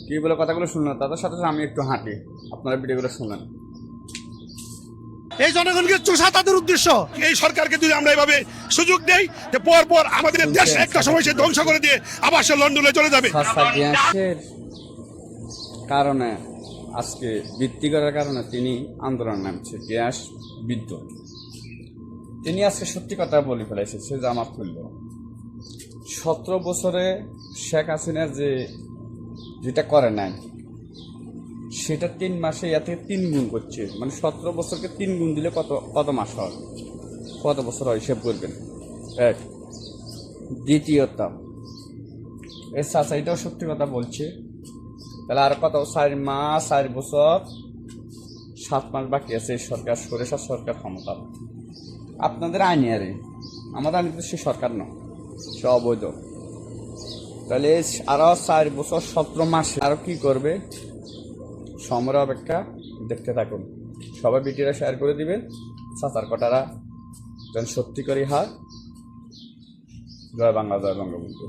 কি বলে কথাগুলো শুনলেন, তাদের সাথে সাথে আমি একটু হাঁটি, আপনারা ভিডিওগুলো শুনেন। এই জনগণকে চোষা তাদের উদ্দেশ্য। এই সরকারকে যদি আমরা এভাবে সুযোগ দেই, যে পর পর আমাদের দেশ একটা সময় সে ধ্বংস করে দিয়ে আবার সে লন্ডনে চলে যাবে। গ্যাসের কারণে আজকে বৃদ্ধি করার কারণে তিনি আন্দোলন নামছে, গ্যাস বিদ্যুৎ। তিনি আজকে সত্যি কথা বলে ফেলেছে, সে জামা খুলল। 17 বছরে শেখ হাসিনা যেটা করে নাই সেটা 3 মাসে এতে 3 গুণ করছে। মানে 17 বছরকে 3 গুণ দিলে কত মাস হয়, কত বছর হয় হিসেব করবেন। এক, দ্বিতীয়ত এই চাচাইটাও সত্যি কথা বলছে। তাহলে আর কত 4 মাস 4 বছর 7 মাস বাকি আছে এই সরকার, সরিষার সরকার ক্ষমতা। আপনাদের আইনি আরে আমাদের আইনি তো সে সরকার নয়, সে অবৈধ। তাহলে আরো 4 বছর 17 মাসে আরো কি করবে, সময়ের অপেক্ষা দেখতে থাকুন। সবাই ভিডিওটা শেয়ার করে দিবেন, চাচার কটারা যেন সত্যি করে হয়। জয় বাংলা, জয় বঙ্গবন্ধু।